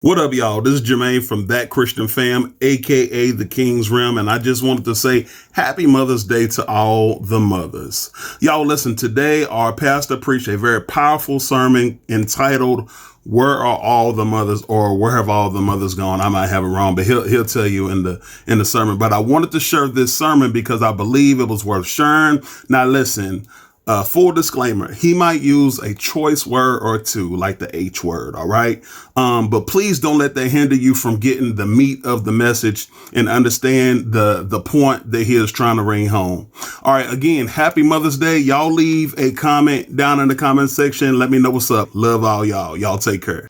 What up, y'all? This is Jermaine from That Christian Fam, aka the King's Realm, and I just wanted to say Happy Mother's Day to all the mothers. Y'all, listen, today our pastor preached a very powerful sermon entitled "Where Are All the Mothers?" or "Where Have All the Mothers Gone?" I might have it wrong, but he'll tell you in the sermon. But I wanted to share this sermon because I believe it was worth sharing. Now, listen. Full disclaimer, he might use a choice word or two, like the H word, all right? But please don't let that hinder you from getting the meat of the message and understand the point that he is trying to bring home. All right, again, happy Mother's Day. Y'all leave a comment down in the comment section. Let me know what's up. Love all y'all. Y'all take care.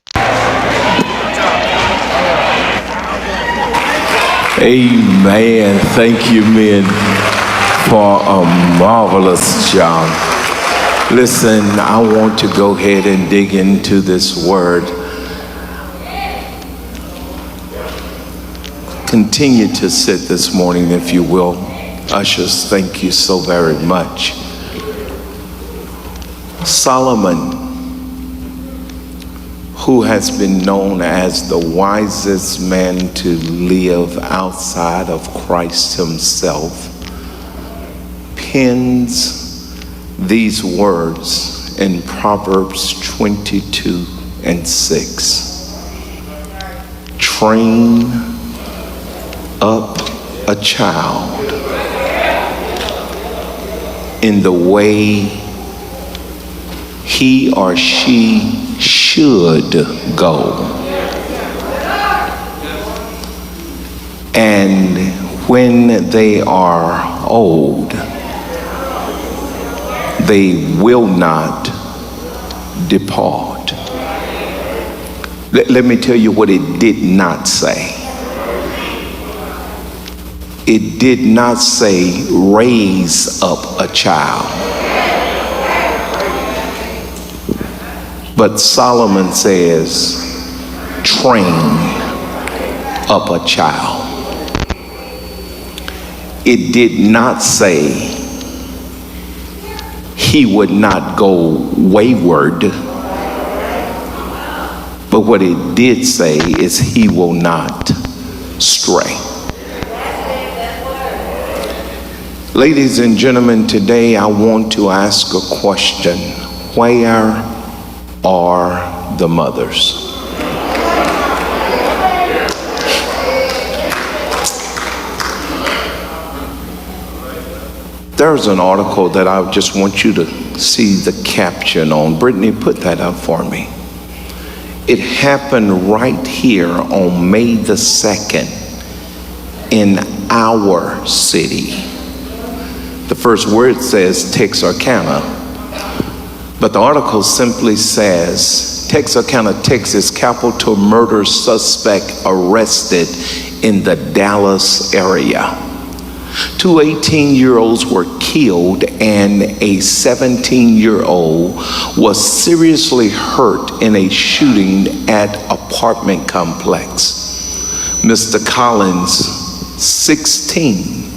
Amen. Thank you, men, for a marvelous job. Listen, I want to go ahead and dig into this word. Continue to sit this morning, if you will. Ushers, thank you so very much. Solomon, who has been known as the wisest man to live outside of Christ himself, pens these words in Proverbs 22:6. Train up a child in the way he or she should go, and when they are old, they will not depart. Let me tell you what it did not say. It did not say raise up a child. But Solomon says train up a child. It did not say he would not go wayward, but what it did say is he will not stray. Ladies and gentlemen, today I want to ask a question. Where are the mothers? There's an article that I just want you to see the caption on. Brittany, put that up for me. It happened right here on May the 2nd in our city. The first word says Texarkana, but the article simply says Texarkana, Texas, capital murder suspect arrested in the Dallas area. Two 18-year-olds were killed and a 17-year-old was seriously hurt in a shooting at apartment complex. Mr. Collins, 16.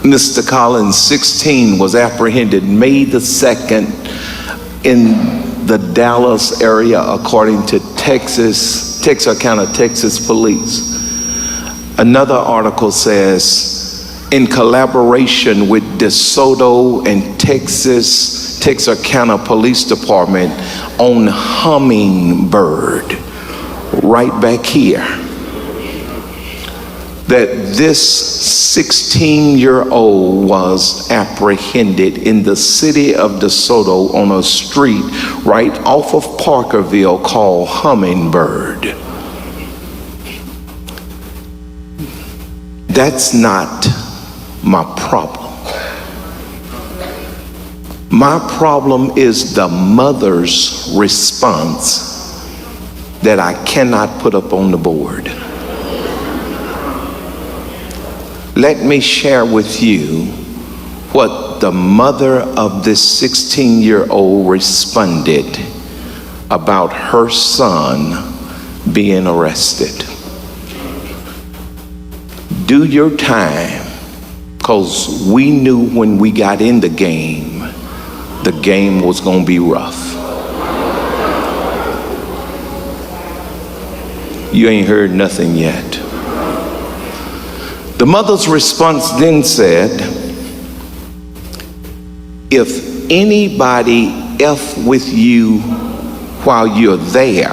Mr. Collins, 16, was apprehended May the 2nd in the Dallas area, according to Texarkana, Texas police. Another article says, in collaboration with DeSoto and Texarkana Police Department on Hummingbird, right back here, that this 16-year-old was apprehended in the city of DeSoto on a street right off of Parkerville called Hummingbird. That's not my problem. My problem is the mother's response that I cannot put up on the board. Let me share with you what the mother of this 16-year-old responded about her son being arrested. Do your time, because we knew when we got in the game was going to be rough. You ain't heard nothing yet. The mother's response then said, if anybody F with you while you're there,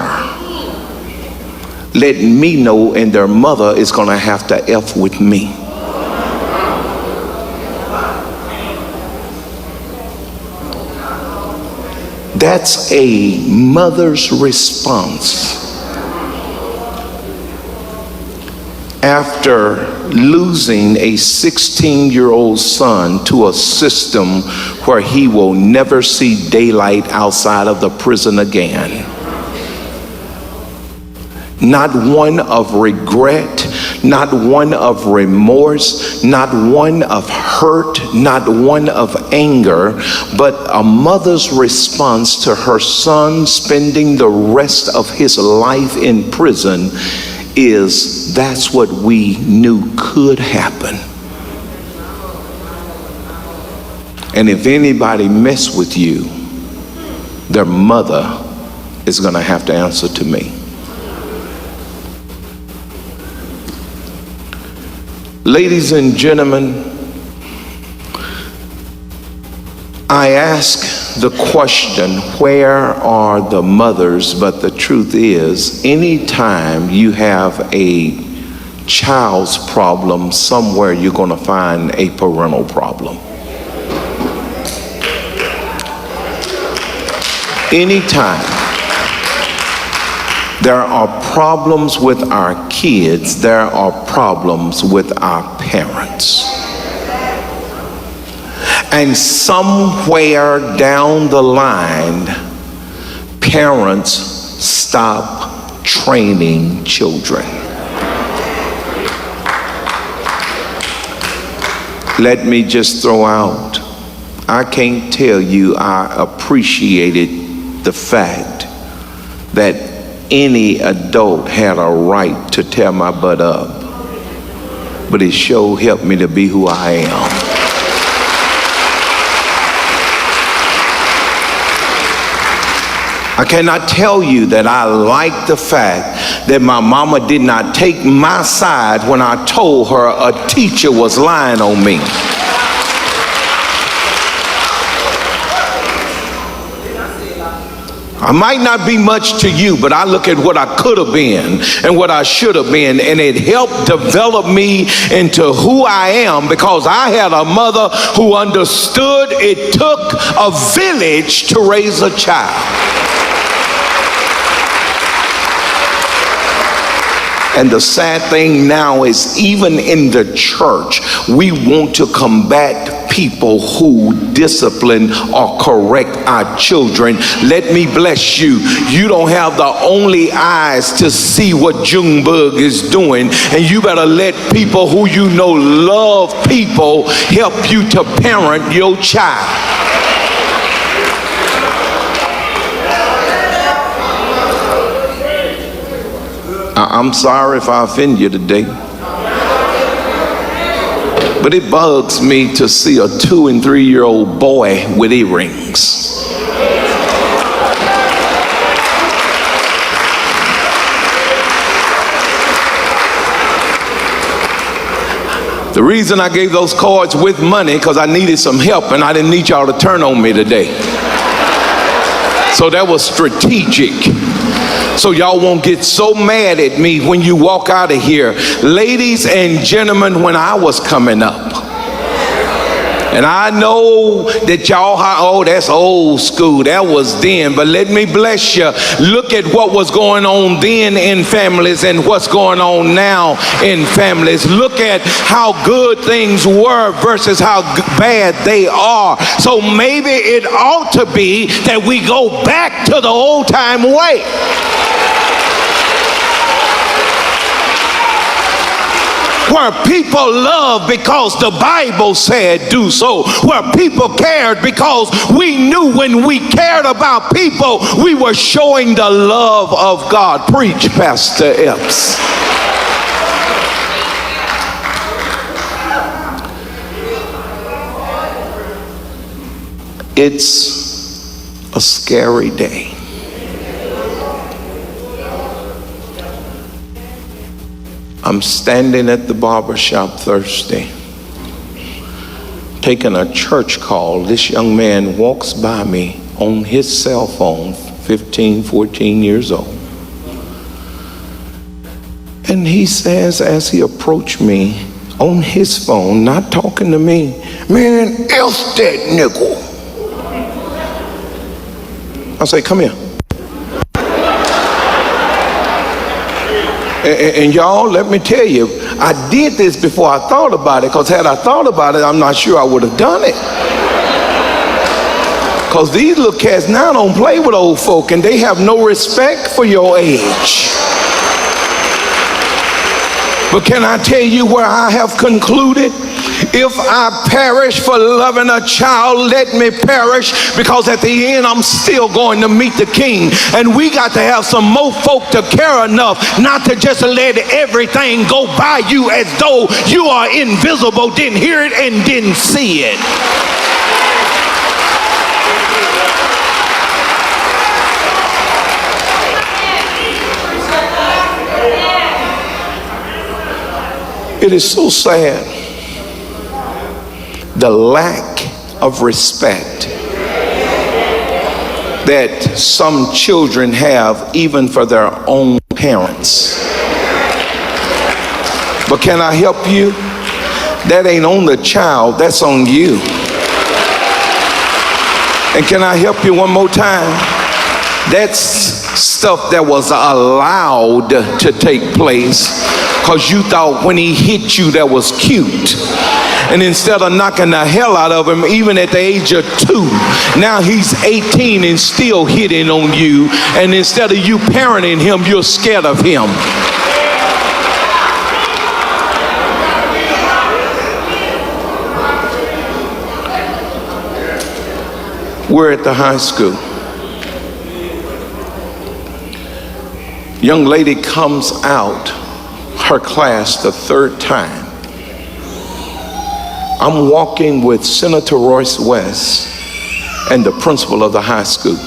let me know, and their mother is going to have to F with me. That's a mother's response after losing a 16-year-old son to a system where he will never see daylight outside of the prison again. Not one of regret, not one of remorse, not one of hurt, not one of anger, but a mother's response to her son spending the rest of his life in prison is, that's what we knew could happen. And if anybody mess with you, their mother is going to have to answer to me. Ladies and gentlemen, I ask the question, where are the mothers? But the truth is, anytime you have a child's problem, somewhere you're going to find a parental problem. Anytime there are problems with our kids, there are problems with our parents. And somewhere down the line, parents stop training children. Let me just throw out, I can't tell you I appreciated the fact that any adult had a right to tear my butt up, but it sure helped me to be who I am. I cannot tell you that I like the fact that my mama did not take my side when I told her a teacher was lying on me. I might not be much to you, but I look at what I could have been and what I should have been, and it helped develop me into who I am because I had a mother who understood it took a village to raise a child. And the sad thing now is, even in the church, we want to combat people who discipline or correct our children. Let me bless you. You don't have the only eyes to see what Junebug is doing, and you better let people who you know love people help you to parent your child. I'm sorry if I offend you today, but it bugs me to see a 2- and 3-year-old boy with earrings. The reason I gave those cards with money because I needed some help and I didn't need y'all to turn on me today. So that was strategic. So y'all won't get so mad at me when you walk out of here. Ladies and gentlemen, when I was coming up, and I know that y'all, oh, that's old school, that was then, but let me bless you. Look at what was going on then in families and what's going on now in families. Look at how good things were versus how bad they are. So maybe it ought to be that we go back to the old time way. Where people love because the Bible said do so. Where people cared because we knew when we cared about people, we were showing the love of God. Preach, Pastor Epps. It's a scary day. I'm standing at the barber shop thirsty, taking a church call. This young man walks by me on his cell phone, 15, 14 years old. And he says, as he approached me on his phone, not talking to me, "Man, else that nickel." I say, "Come here." And y'all, let me tell you, I did this before I thought about it, because had I thought about it, I'm not sure I would have done it. Because these little cats now don't play with old folk, and they have no respect for your age. But can I tell you where I have concluded? If I perish for loving a child, let me perish, because at the end I'm still going to meet the King. And we got to have some more folk to care enough not to just let everything go by you as though you are invisible, didn't hear it and didn't see it. It is so sad, the lack of respect that some children have even for their own parents. But can I help you? That ain't on the child, that's on you. And can I help you one more time? That's stuff that was allowed to take place because you thought when he hit you that was cute. And instead of knocking the hell out of him, even at the age of 2, now he's 18 and still hitting on you. And instead of you parenting him, you're scared of him. We're at the high school. Young lady comes out her class the 3rd time. I'm walking with Senator Royce West and the principal of the high school.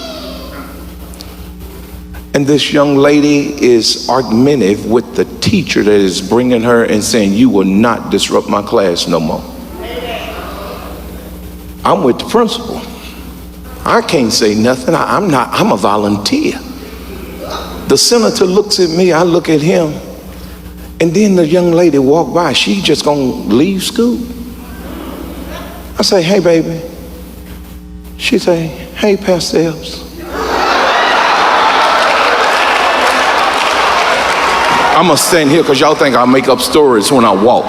And this young lady is argumentative with the teacher that is bringing her and saying, "You will not disrupt my class no more." I'm with the principal. I can't say nothing. I'm a volunteer. The senator looks at me, I look at him, and then the young lady walked by. She just gonna leave school? I say, "Hey, baby." She say, "Hey, Pastor Epps." I'm gonna stand here because y'all think I make up stories when I walk.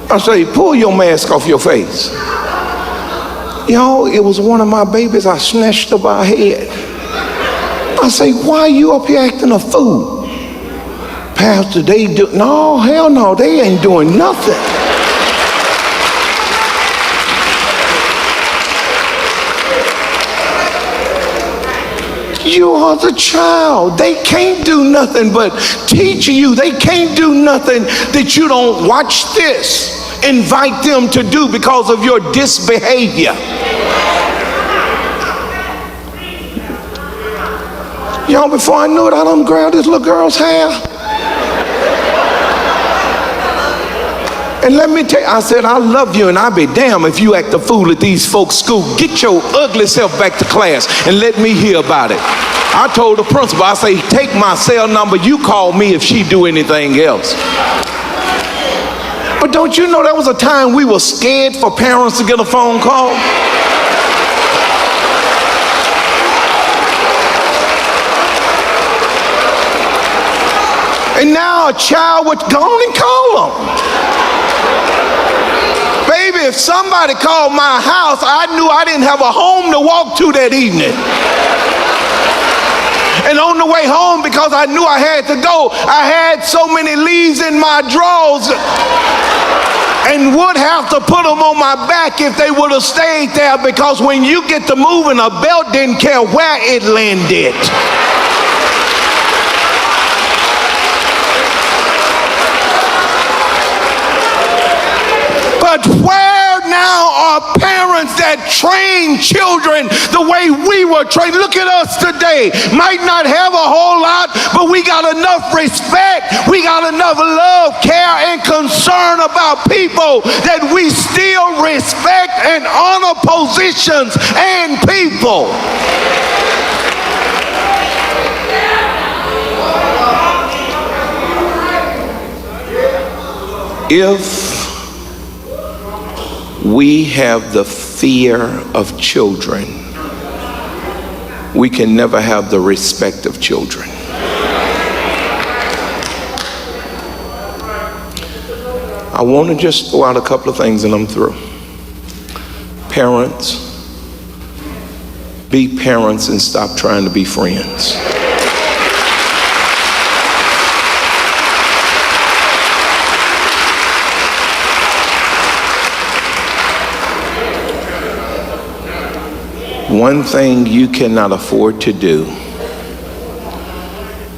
I say, "Pull your mask off your face." Y'all, it was one of my babies. I snatched her by her head. I say, "Why you up here acting a fool?" "Pastor, they do." "No, hell no, they ain't doing nothing." You are the child. They can't do nothing but teach you. They can't do nothing that you don't, watch this, invite them to do because of your disbehavior. Y'all, before I knew it, I done grabbed this little girl's hair. And let me tell you, I said, "I love you, and I'll be damned if you act a fool at these folks' school. Get your ugly self back to class and let me hear about it." I told the principal, I say, "Take my cell number. You call me if she do anything else." But don't you know there was a time we were scared for parents to get a phone call? And now a child would go on and call them. Baby, if somebody called my house, I knew I didn't have a home to walk to that evening. And on the way home, because I knew I had to go, I had so many leaves in my drawers and would have to put them on my back if they would have stayed there, because when you get to moving, a belt didn't care where it landed. But where now are parents that train children the way we were trained. Look at us today. Might not have a whole lot, but we got enough respect. We got enough love, care, and concern about people that we still respect and honor positions and people. If we have the fear of children, we can never have the respect of children. I want to just throw out a couple of things and I'm through. Parents, be parents and stop trying to be friends. One thing you cannot afford to do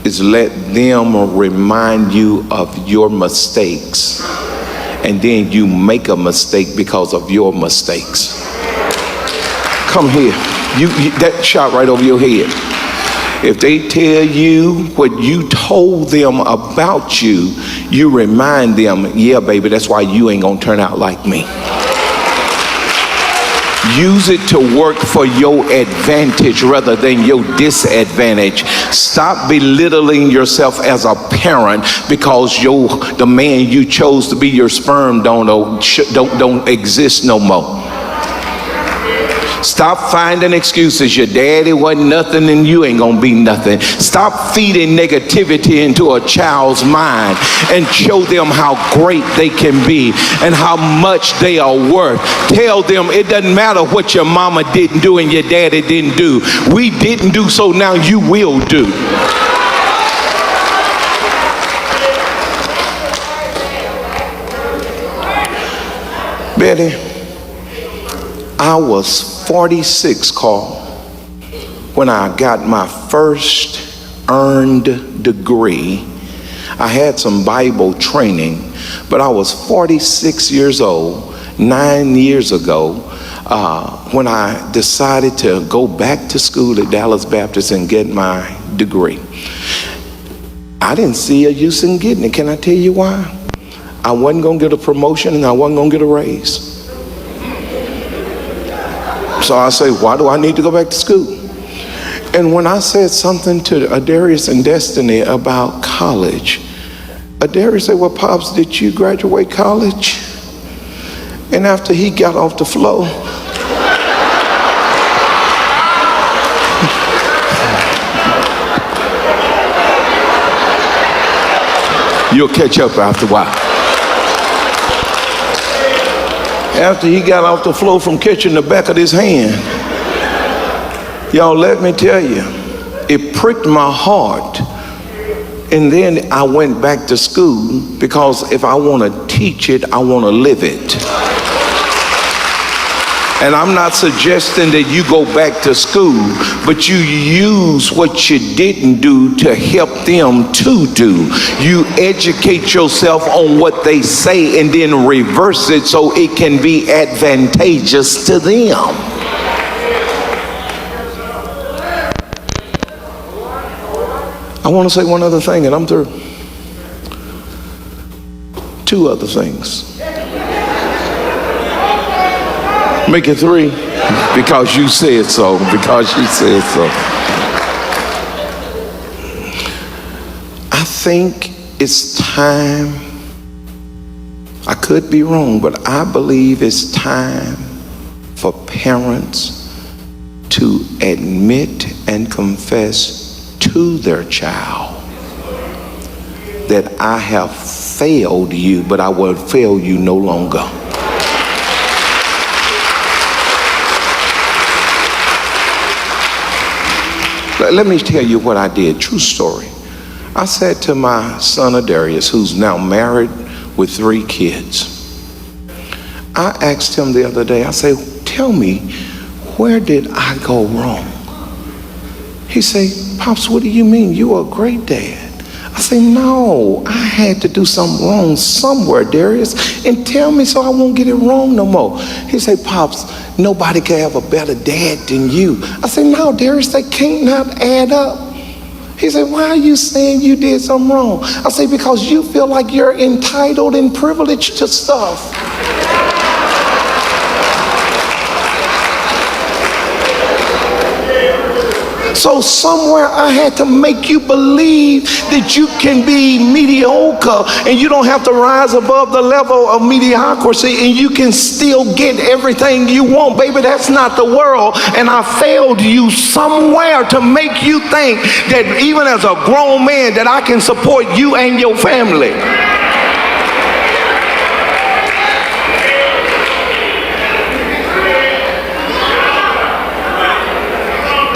is let them remind you of your mistakes, and then you make a mistake because of your mistakes. Come here. That shot right over your head. If they tell you what you told them about you, you remind them, yeah, baby, that's why you ain't gonna turn out like me. Use it to work for your advantage rather than your disadvantage. Stop belittling yourself as a parent because the man you chose to be your sperm don't exist no more. Stop finding excuses. Your daddy wasn't nothing and you ain't gonna be nothing. Stop feeding negativity into a child's mind and show them how great they can be and how much they are worth. Tell them it doesn't matter what your mama didn't do and your daddy didn't do. We didn't do, so now you will do. Betty, I was 46, Carl, when I got my first earned degree. I had some Bible training, but I was 46 years old, 9 years ago, when I decided to go back to school at Dallas Baptist and get my degree. I didn't see a use in getting it. Can I tell you why? I wasn't going to get a promotion and I wasn't going to get a raise. So I say, why do I need to go back to school? And when I said something to Adarius and Destiny about college, Adarius said, well, Pops, did you graduate college? And after he got off the floor, you'll catch up after a while. After he got off the floor from catching the back of his hand, y'all, let me tell you, it pricked my heart. And then I went back to school because if I want to teach it, I want to live it. And I'm not suggesting that you go back to school, but you use what you didn't do to help them to do. You educate yourself on what they say and then reverse it so it can be advantageous to them. I want to say one other thing and I'm through. Two other things. Make it three because you said so. Because you said so. I think it's time. I could be wrong, but I believe it's time for parents to admit and confess to their child that I have failed you, but I will fail you no longer. Let me tell you what I did. True story. I said to my son Adarius, who's now married with 3 kids, I asked him the other day, I said, tell me, where did I go wrong? He said, Pops, what do you mean? You're a great dad. I say, no, I had to do something wrong somewhere, Darius, and tell me so I won't get it wrong no more. He say, Pops, nobody can have a better dad than you. I say, no, Darius, that can't not add up. He said, why are you saying you did something wrong? I say, because you feel like you're entitled and privileged to stuff. So somewhere I had to make you believe that you can be mediocre and you don't have to rise above the level of mediocrity and you can still get everything you want. Baby, that's not the world. And I failed you somewhere to make you think that even as a grown man that I can support you and your family.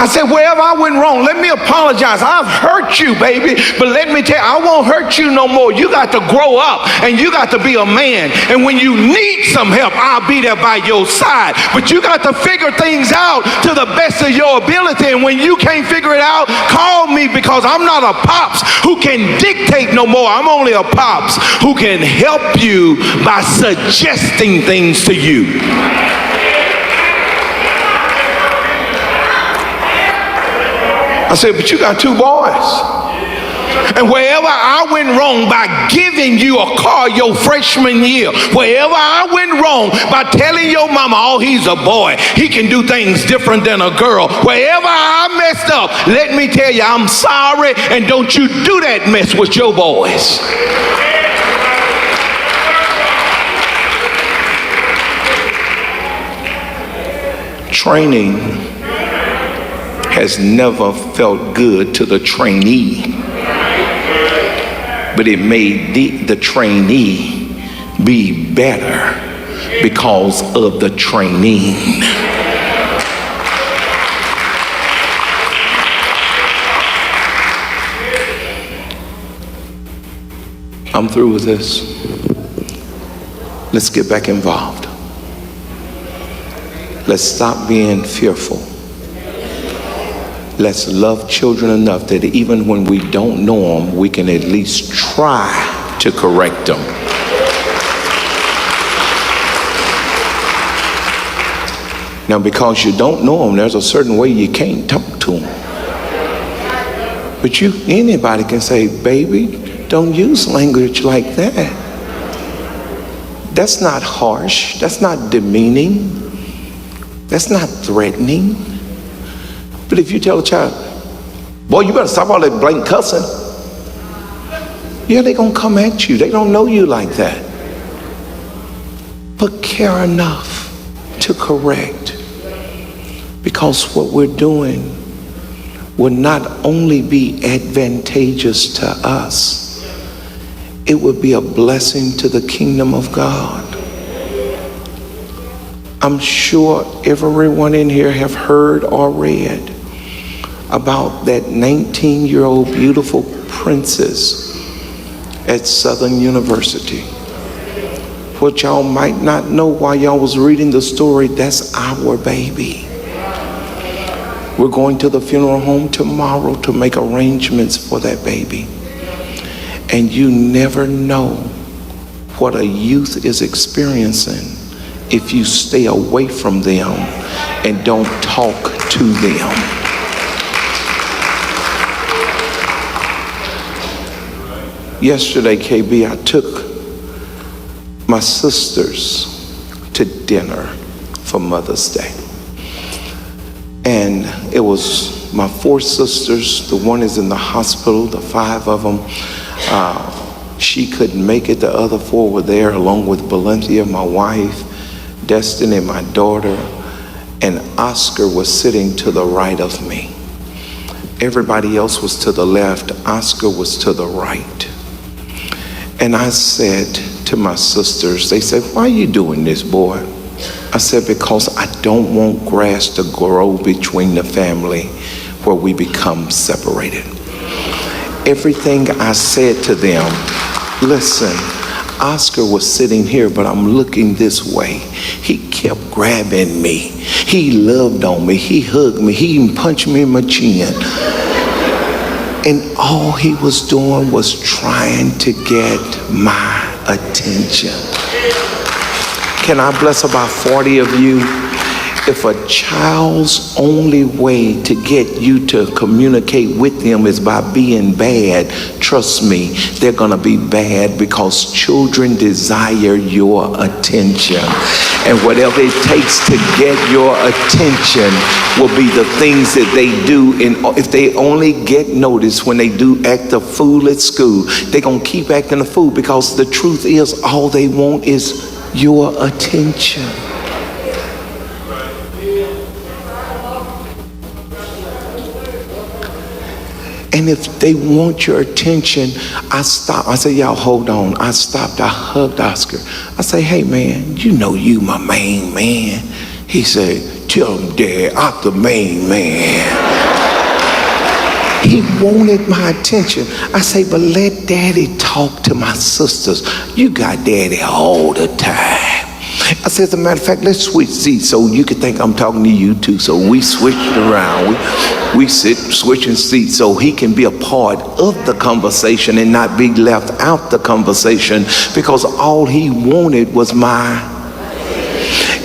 I said, wherever I went wrong, let me apologize. I've hurt you, baby, but let me tell you, I won't hurt you no more. You got to grow up and you got to be a man. And when you need some help, I'll be there by your side. But you got to figure things out to the best of your ability. And when you can't figure it out, call me, because I'm not a pops who can dictate no more. I'm only a pops who can help you by suggesting things to you. I said, but you got 2 boys. And wherever I went wrong by giving you a car your freshman year, wherever I went wrong by telling your mama, oh, he's a boy, he can do things different than a girl, wherever I messed up, let me tell you, I'm sorry, and don't you do that mess with your boys. Training has never felt good to the trainee, but it made the trainee be better because of the training. I'm through with this. Let's get back involved. Let's stop being fearful. Let's love children enough that even when we don't know them, we can at least try to correct them. Now, because you don't know them, there's a certain way you can't talk to them. But anybody can say, baby, don't use language like that. That's not harsh. That's not demeaning. That's not threatening. But if you tell a child, boy, you better stop all that blank cussing. Yeah, they're going to come at you. They don't know you like that. But care enough to correct. Because what we're doing will not only be advantageous to us, it would be a blessing to the kingdom of God. I'm sure everyone in here have heard or read about that 19-year-old beautiful princess at Southern University. What y'all might not know while y'all was reading the story, that's our baby. We're going to the funeral home tomorrow to make arrangements for that baby. And you never know what a youth is experiencing if you stay away from them and don't talk to them. Yesterday, KB, I took my sisters to dinner for Mother's Day. And it was my 4 sisters. The one is in the hospital, the 5 of them. She couldn't make it. The other 4 were there, along with Valencia, my wife, Destiny, my daughter, and Oscar was sitting to the right of me. Everybody else was to the left. Oscar was to the right. And I said to my sisters, they said, why are you doing this, boy? I said, because I don't want grass to grow between the family where we become separated. Everything I said to them, listen, Oscar was sitting here, but I'm looking this way. He kept grabbing me. He loved on me. He hugged me. He even punched me in my chin. And all he was doing was trying to get my attention. Can I bless about 40 of you? If a child's only way to get you to communicate with them is by being bad, trust me, they're going to be bad, because children desire your attention. And whatever it takes to get your attention will be the things that they do. And if they only get noticed when they do act a fool at school, they're going to keep acting a fool, because the truth is all they want is your attention. And if they want your attention, I stop. I say, y'all, hold on. I stopped. I hugged Oscar. I say, hey, man, you know you my main man. He said, tell him, Dad, I'm the main man. He wanted my attention. I say, but let Daddy talk to my sisters. You got Daddy all the time. I said, as a matter of fact, let's switch seats so you can think I'm talking to you too. So we switched around. We sit switching seats so he can be a part of the conversation and not be left out the conversation, because all he wanted was my.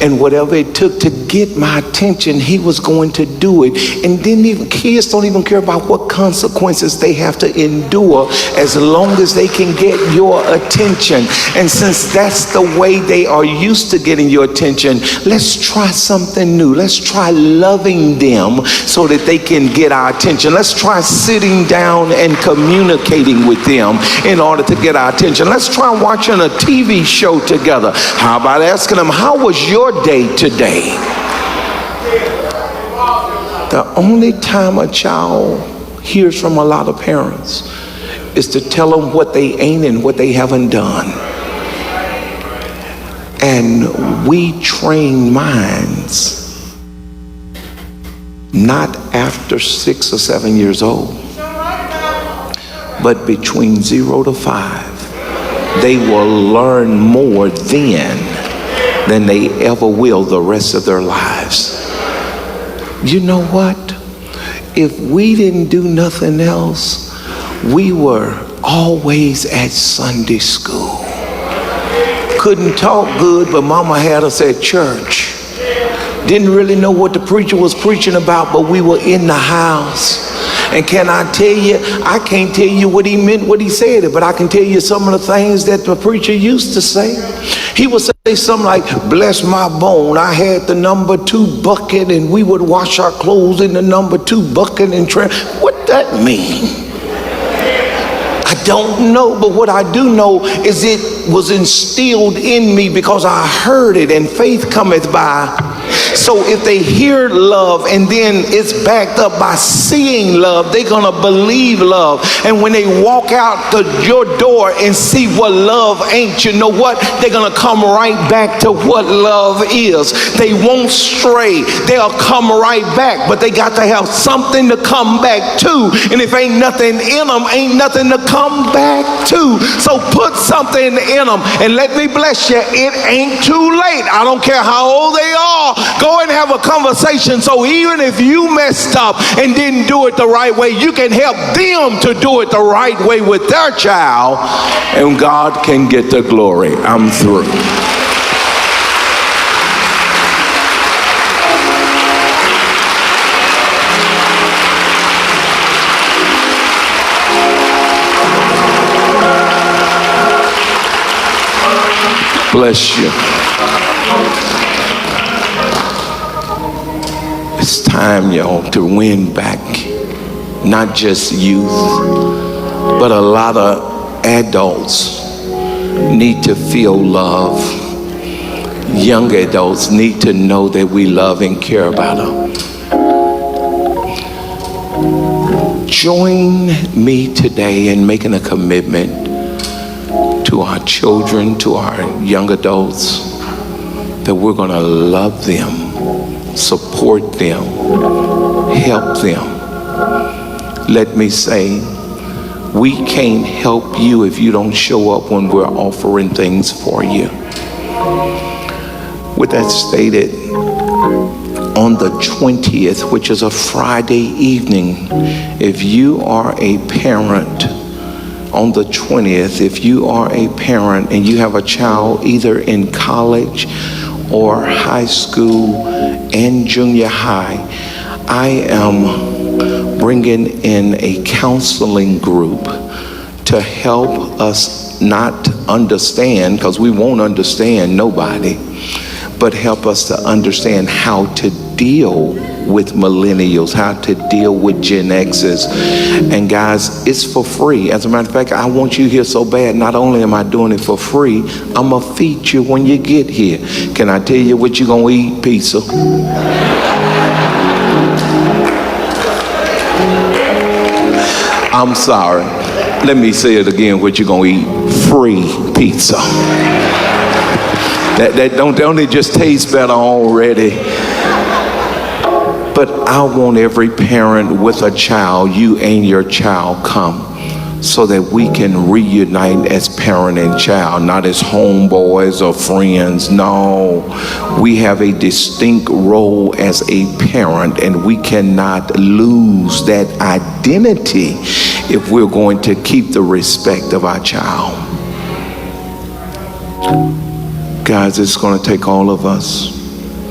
And whatever it took to get my attention, he was going to do it. And kids don't even care about what consequences they have to endure, as long as they can get your attention. And since that's the way they are used to getting your attention, let's try something new. Let's try loving them so that they can get our attention. Let's try sitting down and communicating with them in order to get our attention. Let's try watching a TV show together. How about asking them, how was your day today? The only time a child hears from a lot of parents is to tell them what they ain't and what they haven't done. And we train minds not after 6 or 7 years old, but between 0 to 5. They will learn more then than they ever will the rest of their lives. You know what? If we didn't do nothing else, we were always at Sunday school. Couldn't talk good, but mama had us at church. Didn't really know what the preacher was preaching about, but we were in the house. And can I tell you, I can't tell you what he meant, what he said, but I can tell you some of the things that the preacher used to say. He would say something like, bless my bone, I had the number 2 bucket and we would wash our clothes in the number 2 bucket and what that mean? I don't know, but what I do know is it was instilled in me because I heard it, and faith cometh by. So if they hear love and then it's backed up by seeing love, they're going to believe love. And when they walk out your door and see what love ain't, you know what? They're going to come right back to what love is. They won't stray. They'll come right back, but they got to have something to come back to. And if ain't nothing in them, ain't nothing to come back to. So put something in them, and let me bless you, it ain't too late. I don't care how old they are. Go and have a conversation, so even if you messed up and didn't do it the right way, you can help them to do it the right way with their child, and God can get the glory. I'm through. Bless you. It's time, y'all, to win back not just youth, but a lot of adults need to feel love. Young adults need to know that we love and care about them. Join me today in making a commitment to our children, to our young adults, that we're going to love them, support them, help them. Let me say, we can't help you if you don't show up when we're offering things for you. With that stated, on the 20th, which is a Friday evening. If you are a parent, on the 20th, if you are a parent and you have a child either in college or high school and junior high, I am bringing in a counseling group to help us not understand, because we won't understand nobody, but help us to understand how to deal with millennials, how to deal with Gen X's. And guys, it's for free. As a matter of fact, I want you here so bad. Not only am I doing it for free, I'm gonna feed you when you get here. Can I tell you what you're gonna eat? Pizza. I'm sorry. Let me say it again. What you're gonna eat? Free pizza. That don't it just taste better already? But I want every parent with a child, you and your child, come so that we can reunite as parent and child, not as homeboys or friends. No, we have a distinct role as a parent, and we cannot lose that identity if we're going to keep the respect of our child. Guys, it's going to take all of us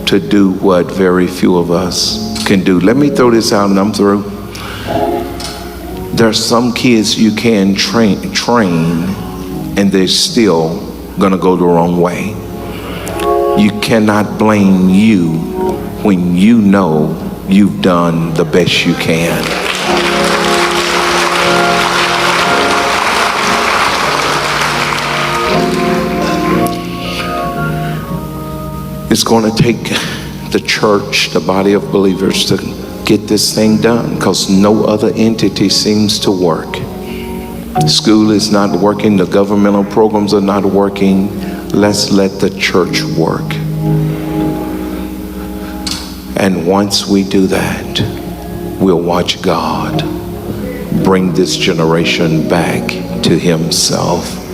to do what very few of us can do. Let me throw this out and I'm through. There are some kids you can train and they're still going to go the wrong way. You cannot blame you when you know you've done the best you can. It's going to take the church, the body of believers, to get this thing done, because no other entity seems to work. School is not working, the governmental programs are not working. Let's let the church work. And once we do that, we'll watch God bring this generation back to himself.